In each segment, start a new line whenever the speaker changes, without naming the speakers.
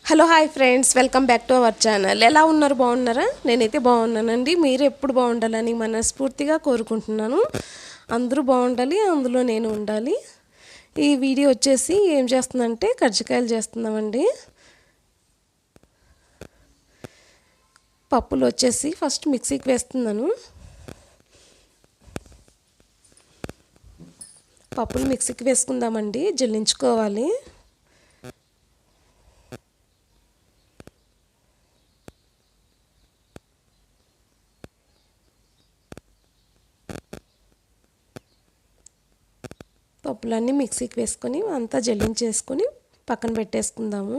Hello hi friends, welcome back to our channel. ఎలా ఉన్నారు? బాగున్నారా? నేనైతే బాగున్నానండి. మీరు ఎప్పుడు బాగుండాలని మనస్ఫూర్తిగా కోరుకుంటున్నాను. అందరూ బాగుండాలి, అందులో నేను ఉండాలి. ఈ వీడియో వచ్చేసి ఏం చేస్తుందంటే కజ్జికాయలు చేస్తున్నామండి. పప్పులు వచ్చేసి ఫస్ట్ మిక్సీకి వేస్తున్నాను. పప్పులు మిక్సీకి వేసుకుందామండి, జల్లించుకోవాలి. పప్పులన్నీ మిక్సీకి వేసుకొని అంతా జల్లించేసుకొని పక్కన పెట్టేసుకుందాము.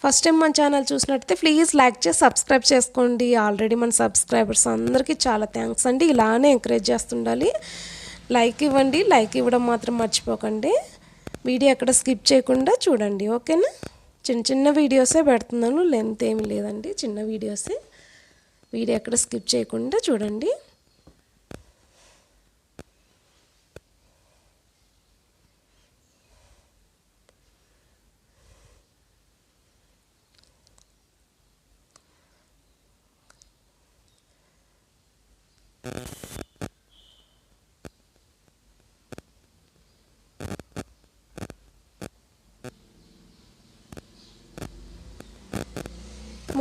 ఫస్ట్ టైం మన ఛానల్ చూసినట్టయితే ప్లీజ్ లైక్ చేసి సబ్స్క్రైబ్ చేసుకోండి. ఆల్రెడీ మన సబ్స్క్రైబర్స్ అందరికీ చాలా థ్యాంక్స్ అండి. ఇలానే ఎంకరేజ్ చేస్తుండాలి. లైక్ ఇవ్వండి, లైక్ ఇవ్వడం మాత్రం మర్చిపోకండి. వీడియో ఎక్కడ స్కిప్ చేయకుండా చూడండి, ఓకేనా? చిన్న చిన్న వీడియోసే పెడుతున్నాను, లెంత్ ఏమి లేదండి, చిన్న వీడియోసే. వీడియో ఎక్కడ స్కిప్ చేయకుండా చూడండి.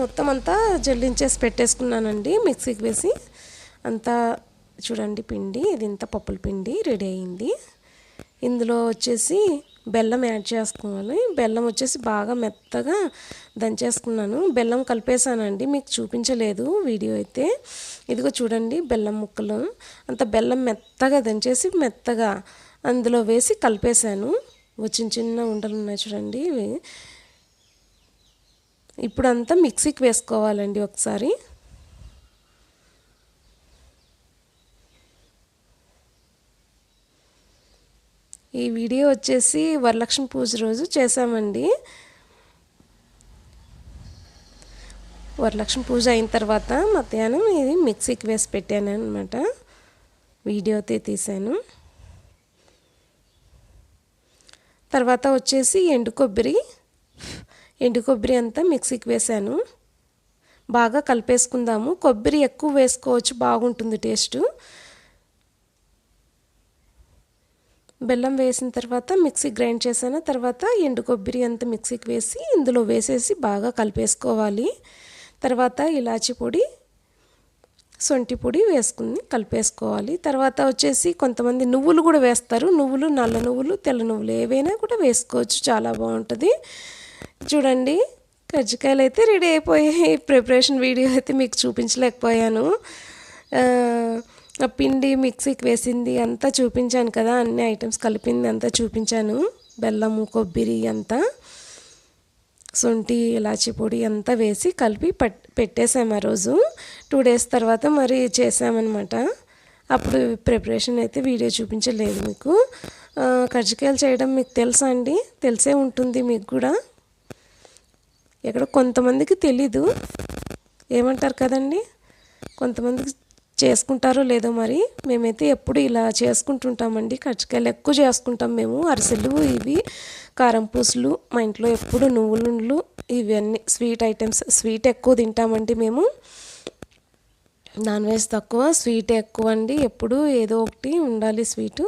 మొత్తం అంతా జల్లించేసి పెట్టేసుకున్నానండి మిక్సీకి వేసి. అంతా చూడండి పిండి, ఇది ఇంత పప్పుల పిండి రెడీ అయింది. ఇందులో వచ్చేసి బెల్లం యాడ్ చేసుకోవాలి. బెల్లం వచ్చేసి బాగా మెత్తగా దంచేసుకున్నాను. బెల్లం కలిపేసానండి, మీకు చూపించలేదు వీడియో అయితే. ఇదిగో చూడండి బెల్లం ముక్కలు. అంత బెల్లం మెత్తగా దంచేసి మెత్తగా అందులో వేసి కలిపేశాను. చిన్న చిన్న ఉండలు ఉన్నాయి చూడండి ఇవి. ఇప్పుడు అంతా మిక్సీకి వేసుకోవాలండి ఒకసారి. ఈ వీడియో వచ్చేసి వరలక్ష్మి పూజ రోజు చేసామండి. వరలక్ష్మి పూజ అయిన తర్వాత మధ్యాహ్నం ఇది మిక్సీకి వేసి పెట్టాను అనమాట. వీడియో అయితే తీసాను. తర్వాత వచ్చేసి ఎండు కొబ్బరి అంతా మిక్సీకి వేసాను. బాగా కలిపేసుకుందాము. కొబ్బరి ఎక్కువ వేసుకోవచ్చు, బాగుంటుంది టేస్ట్. బెల్లం వేసిన తర్వాత మిక్సీ గ్రైండ్ చేసాను. తర్వాత ఎండు కొబ్బరి అంతా మిక్సీకి వేసి ఇందులో వేసేసి బాగా కలిపేసుకోవాలి. తర్వాత ఇలాచి పొడి, సొంటి పొడి వేసుకుని కలిపేసుకోవాలి. తర్వాత వచ్చేసి కొంతమంది నువ్వులు కూడా వేస్తారు. నువ్వులు, నల్ల నువ్వులు, తెల్ల నువ్వులు ఏవైనా కూడా వేసుకోవచ్చు, చాలా బాగుంటుంది. చూడండి కజ్జికాయలు అయితే రెడీ అయిపోయాయి. ప్రిపరేషన్ వీడియో అయితే మీకు చూపించలేకపోయాను. పిండి మిక్సీకి వేసింది అంతా చూపించాను కదా, అన్ని ఐటమ్స్ కలిపింది అంతా చూపించాను. బెల్లము, కొబ్బరి అంతా, శొంఠి, ఇలాచి పొడి అంతా వేసి కలిపి పెట్టేసాము. ఆ రోజు 2 days తర్వాత మరి చేసామన్నమాట. అప్పుడు ప్రిపరేషన్ అయితే వీడియో చూపించలేదు మీకు. కజ్జికాయలు చేయడం మీకు తెలుసా అండి? తెలిసే ఉంటుంది మీకు కూడా. ఎక్కడ కొంతమందికి తెలీదు, ఏమంటారు కదండి, కొంతమందికి చేసుకుంటారో లేదో మరి. మేమైతే ఎప్పుడు ఇలా చేసుకుంటుంటామండి. కజ్జికాయలు ఎక్కువ చేసుకుంటాం మేము. అరిసెలు, ఇవి కారం పూసలు, మా ఇంట్లో ఎప్పుడు నువ్వులు, ఇవన్నీ స్వీట్ ఐటమ్స్. స్వీట్ ఎక్కువ తింటామండి మేము, నాన్ వెజ్ తక్కువ, స్వీట్ ఎక్కువ అండి. ఎప్పుడు ఏదో ఒకటి ఉండాలి స్వీటు.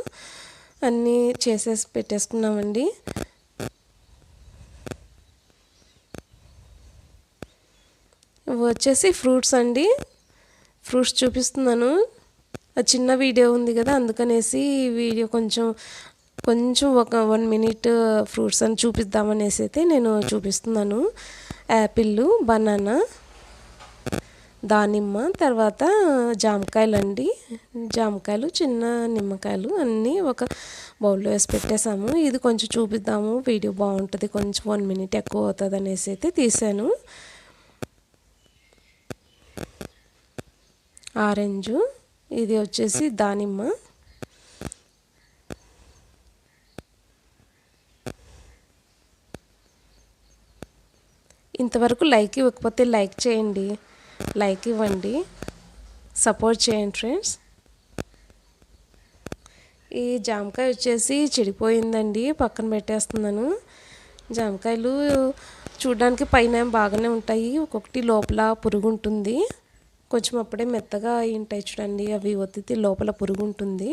అన్నీ చేసేసి పెట్టేసుకున్నామండి. వచ్చేసి ఫ్రూట్స్ అండి. ఫ్రూట్స్ చూపిస్తున్నాను. చిన్న వీడియో ఉంది కదా, అందుకనేసి వీడియో కొంచెం ఒక 1 minute ఫ్రూట్స్ అని చూపిద్దామనేసి అయితే నేను చూపిస్తున్నాను. యాపిల్, బనానా, దానిమ్మ, తర్వాత జామకాయలు అండి. జామకాయలు, చిన్న నిమ్మకాయలు అన్నీ ఒక బౌల్లో వేసి పెట్టేసాము. ఇది కొంచెం చూపిద్దాము, వీడియో బాగుంటుంది, కొంచెం 1 minute ఎక్కువ అవుతుంది అనేసి అయితే తీసాను. ఆరెంజు, ఇది వచ్చేసి దానిమ్మ. ఇంతవరకు లైక్ ఇవ్వకపోతే లైక్ చేయండి, లైక్ ఇవ్వండి, సపోర్ట్ చేయండి ఫ్రెండ్స్. ఈ జామకాయ వచ్చేసి చెడిపోయిందండి, పక్కన పెట్టేస్తున్నాను. జామకాయలు చూడడానికి పైన బాగానే ఉంటాయి, ఒక్కొక్కటి లోపల పురుగు ఉంటుంది. కొంచెం అప్పుడే మెత్తగా అయి ఉంటాయి చూడండి, అవి ఒత్తితే లోపల పురుగు ఉంటుంది.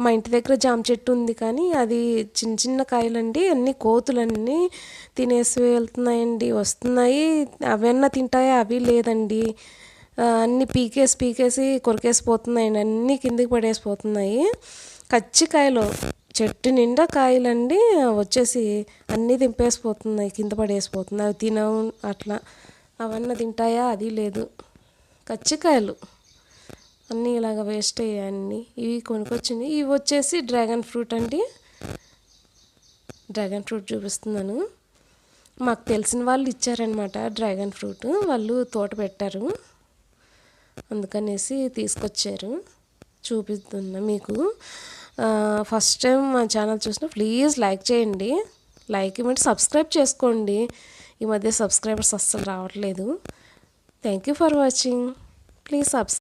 మా ఇంటి దగ్గర జామ చెట్టు ఉంది, కానీ అది చిన్న చిన్న కాయలండి, అన్ని కోతులన్నీ తినేసి వెళ్తున్నాయండి. వస్తున్నాయి, అవన్నా తింటాయా, అవి లేదండి. అన్నీ పీకేసి కొరికేసిపోతున్నాయండి, అన్నీ కిందికి పడేసిపోతున్నాయి. కచ్చికాయలు చెట్టు నిండా కాయలండి, వచ్చేసి అన్నీ దింపేసిపోతున్నాయి, కింద పడేసిపోతున్నాయి. అవి తినవు అట్లా, అవన్నీ తింటాయా, అది లేదు. కచ్చికాయలు అన్నీ ఇలాగ వేస్ట్ అయ్యాయండి. ఇవి కొనుక్కొచ్చింది. ఇవి వచ్చేసి డ్రాగన్ ఫ్రూట్ అండి. డ్రాగన్ ఫ్రూట్ చూపిస్తున్నాను. మాకు తెలిసిన వాళ్ళు ఇచ్చారనమాట డ్రాగన్ ఫ్రూట్, వాళ్ళు తోట పెట్టారు, అందుకనేసి తీసుకొచ్చారు. చూపిస్తున్నా మీకు. ఫస్ట్ టైం మా ఛానల్ చూసిన ప్లీజ్ లైక్ చేయండి, లైక్ ఇవ్వండి, సబ్స్క్రైబ్ చేసుకోండి. ఈ మధ్య సబ్స్క్రైబర్స్ అస్సలు రావట్లేదు. Thank you for watching. Please subscribe.